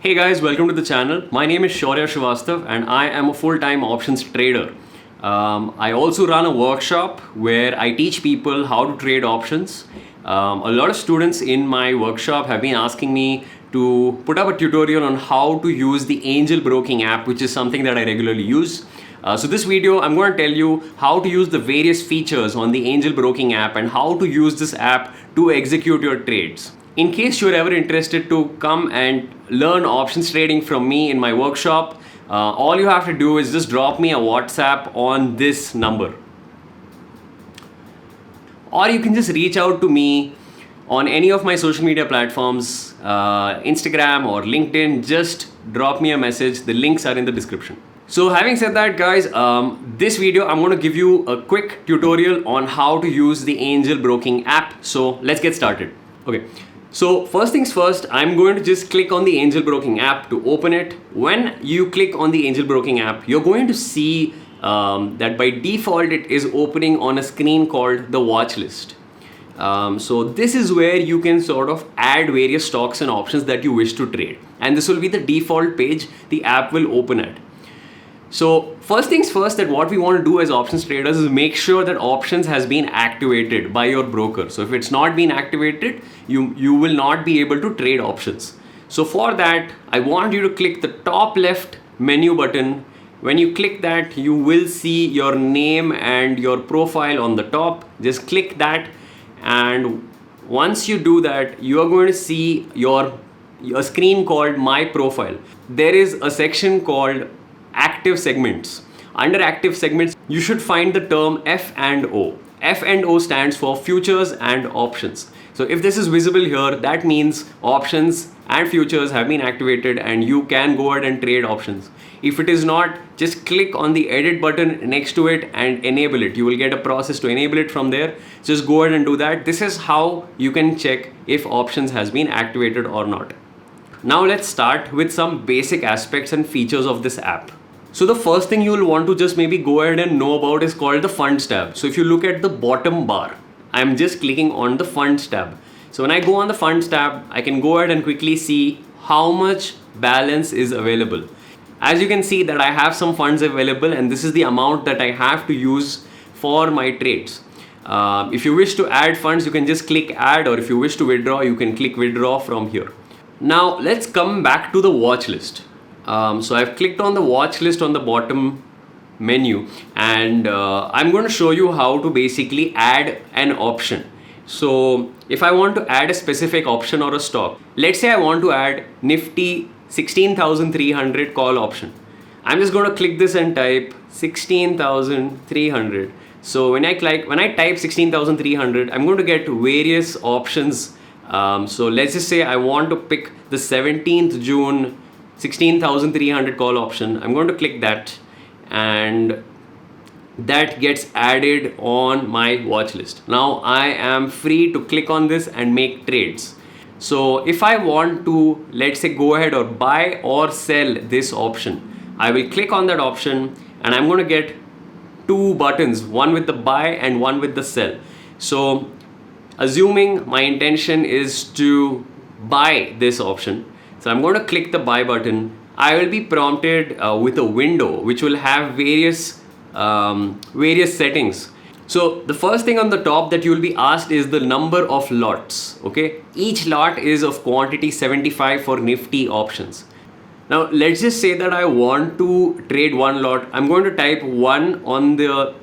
Hey guys, welcome to the channel. My name is Shaurya Srivastav and I am a full-time options trader. I also run a workshop where I teach people how to trade options. A lot of students in my workshop have been asking me to put up a tutorial on how to use the angel broking app, which is something that I regularly use. So this video, I'm going to tell you how to use the various features on the angel broking app and how to use this app to execute your trades. In case you're ever interested to come and learn options trading from me in my workshop, all you have to do is just drop me a WhatsApp on this number. Or you can just reach out to me on any of my social media platforms, Instagram or LinkedIn. Just drop me a message. The links are in the description. So having said that, guys, this video I'm going to give you a quick tutorial on how to use the angel broking app. So let's get started. Okay. So first things first, I'm going to just click on the angel broking app to open it. When you click on the angel broking app, you're going to see that by default it is opening on a screen called the Watchlist. So this is where you can sort of add various stocks and options that you wish to trade, and this will be the default page the app will open at. So first things first, that what we want to do as options traders is make sure that options has been activated by your broker. So if it's not been activated, you will not be able to trade options. So for that, I want you to click the top left menu button. When you click that, you will see your name and your profile on the top. Just click that, and once you do that, you are going to see your screen called My Profile. There is a section called Active Segments. Under active segments, you should find the term F and O. F and O stands for futures and options. So if this is visible here, that means options and futures have been activated and you can go ahead and trade options. If it is not, just click on the edit button next to it and enable it. You will get a process to enable it from there. Just go ahead and do that. This is how you can check if options has been activated or not. Now let's start with some basic aspects and features of this app. So the first thing you will want to just maybe go ahead and know about is called the funds tab. So if you look at the bottom bar, I'm just clicking on the funds tab. So when I go on the funds tab, I can go ahead and quickly see how much balance is available. As you can see that I have some funds available, and this is the amount that I have to use for my trades. If you wish to add funds, you can just click add, or if you wish to withdraw, you can click withdraw from here. Now let's come back to the watch list. So I've clicked on the watch list on the bottom menu, and I'm going to show you how to basically add an option. So if I want to add a specific option or a stock, let's say I want to add Nifty 16,300 call option. I'm just going to click this and type 16,300. So when I type 16,300, I'm going to get various options. So let's just say I want to pick the 17th June 16,300 call option. I'm going to click that, and that gets added on my watch list. Now I am free to click on this and make trades. So if I want to, let's say, go ahead or buy or sell this option, I will click on that option and I'm going to get two buttons, one with the buy and one with the sell. So assuming my intention is to buy this option, so I'm going to click the buy button. I will be prompted with a window which will have various settings. So the first thing on the top that you will be asked is the number of lots. Okay, each lot is of quantity 75 for Nifty options. Now let's just say that I want to trade one lot. I'm going to type 1 on the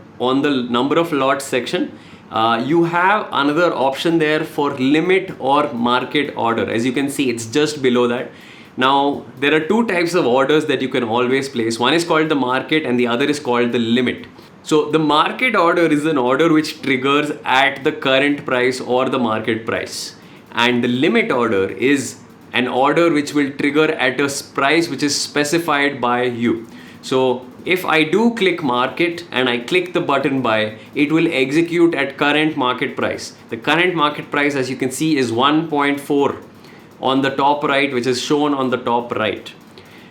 number of lots section. You have another option there for limit or market order. As you can see, it's just below that. Now there are two types of orders that you can always place. One is called the market and the other is called the limit. So the market order is an order which triggers at the current price or the market price, and the limit order is an order which will trigger at a price which is specified by you. So if I do click market and I click the button buy, it will execute at current market price. The current market price, as you can see, is 1.4 on the top right, which is shown on the top right.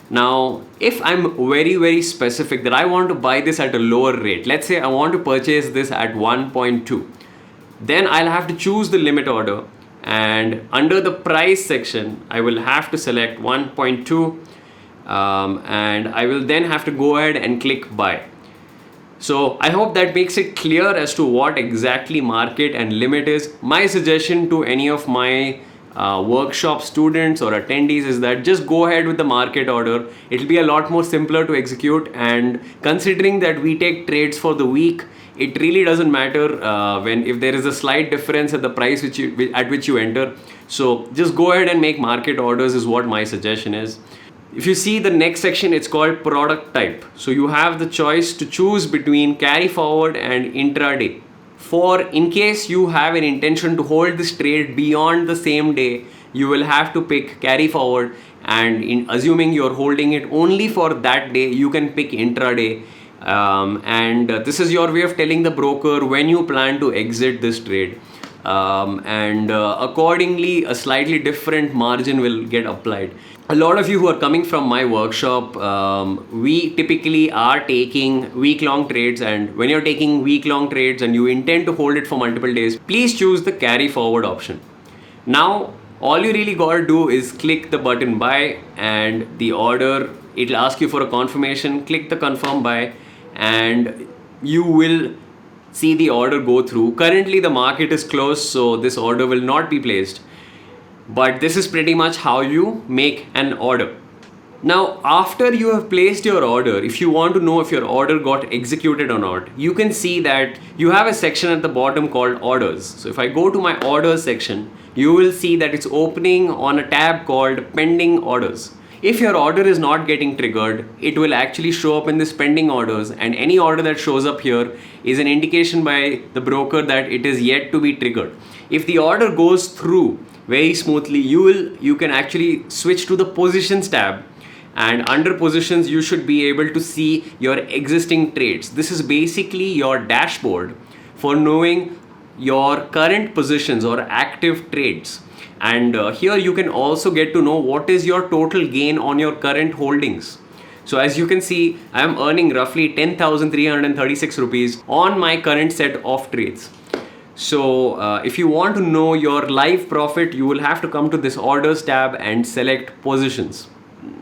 Now, if I'm very specific that I want to buy this at a lower rate, let's say I want to purchase this at 1.2, then I'll have to choose the limit order and under the price section, I will have to select 1.2 and I will then have to go ahead and click buy. So I hope that makes it clear as to what exactly market and limit is. My suggestion to any of my workshop students or attendees is that just go ahead with the market order. It'll be a lot more simpler to execute, and considering that we take trades for the week, it really doesn't matter if there is a slight difference at the price at which you enter. So just go ahead and make market orders is what my suggestion is. If you see the next section, it's called product type. So you have the choice to choose between carry forward and intraday. For in case you have an intention to hold this trade beyond the same day, you will have to pick carry forward, and in assuming you're holding it only for that day, you can pick intraday. This is your way of telling the broker when you plan to exit this trade. Accordingly, a slightly different margin will get applied. A lot of you who are coming from my workshop, we typically are taking week-long trades, and when you're taking week-long trades and you intend to hold it for multiple days, please choose the carry forward option. Now, all you really gotta do is click the button buy, and the order, it'll ask you for a confirmation. Click the confirm buy and you will see the order go through. Currently the market is closed, so this order will not be placed. But this is pretty much how you make an order. Now, after you have placed your order, if you want to know if your order got executed or not, you can see that you have a section at the bottom called orders. So if I go to my orders section, you will see that it's opening on a tab called pending orders. If your order is not getting triggered, it will actually show up in this pending orders, and any order that shows up here is an indication by the broker that it is yet to be triggered. If the order goes through very smoothly, you can actually switch to the positions tab, and under positions you should be able to see your existing trades. This is basically your dashboard for knowing your current positions or active trades. And here you can also get to know what is your total gain on your current holdings. So as you can see, I am earning roughly 10,336 rupees on my current set of trades. So if you want to know your live profit, you will have to come to this orders tab and select positions.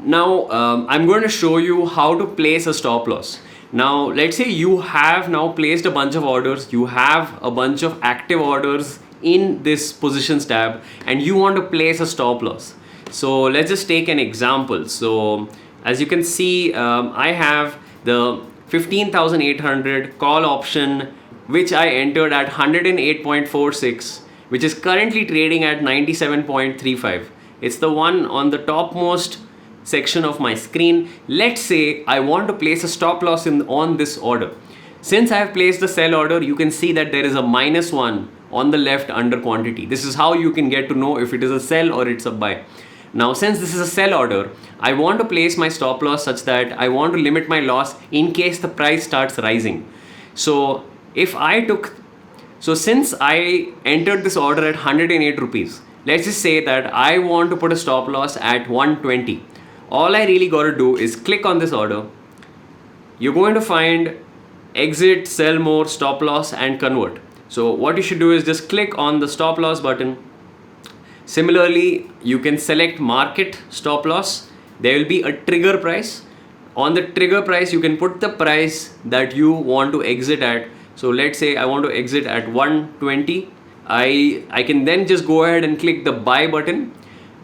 Now I'm going to show you how to place a stop loss. Now let's say you have now placed a bunch of orders, you have a bunch of active orders in this positions tab, and you want to place a stop loss. So let's just take an example. So as you can see, I have the 15,800 call option, which I entered at 108.46, which is currently trading at 97.35. It's the one on the topmost section of my screen. Let's say I want to place a stop loss on this order. Since I have placed the sell order, you can see that there is a -1 on the left under quantity. This is how you can get to know if it is a sell or it's a buy. Now, since this is a sell order, I want to place my stop loss such that I want to limit my loss in case the price starts rising. So since I entered this order at 108 rupees, let's just say that I want to put a stop loss at 120. All I really got to do is click on this order. You're going to find exit, sell more, stop loss, and convert. So what you should do is just click on the stop loss button. Similarly, you can select market stop loss. There will be a trigger price. On the trigger price, you can put the price that you want to exit at. So let's say I want to exit at 120. I can then just go ahead and click the buy button.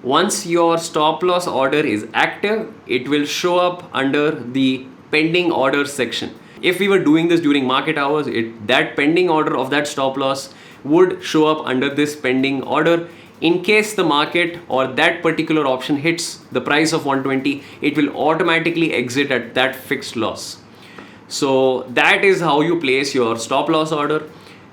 Once your stop loss order is active, it will show up under the pending orders section. If we were doing this during market hours, that pending order of that stop loss would show up under this pending order. In case the market or that particular option hits the price of 120, it will automatically exit at that fixed loss. So that is how you place your stop loss order.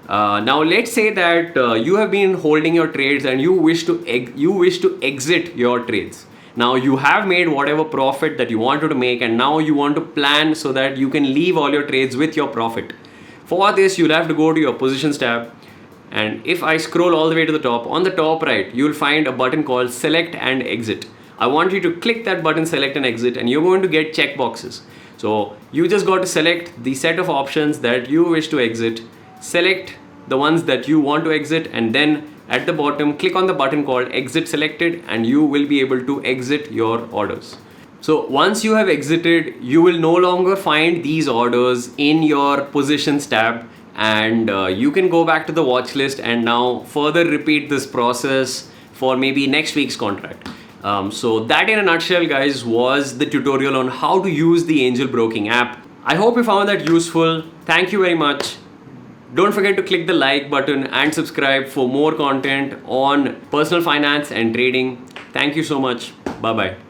Now let's say that you have been holding your trades and you wish to exit your trades. Now you have made whatever profit that you wanted to make, and now you want to plan so that you can leave all your trades with your profit. For this, you'll have to go to your positions tab, and if I scroll all the way to the top, on the top right, you'll find a button called select and exit. I want you to click that button, select and exit, and you're going to get checkboxes. So you just got to select the set of options that you wish to exit, select the ones that you want to exit, and then at the bottom, click on the button called exit selected, and you will be able to exit your orders. So once you have exited, you will no longer find these orders in your positions tab, and you can go back to the watch list and now further repeat this process for maybe next week's contract. So that in a nutshell, guys, was the tutorial on how to use the angel broking app. I hope you found that useful. Thank you very much. Don't forget to click the like button and subscribe for more content on personal finance and trading. Thank you so much. Bye bye.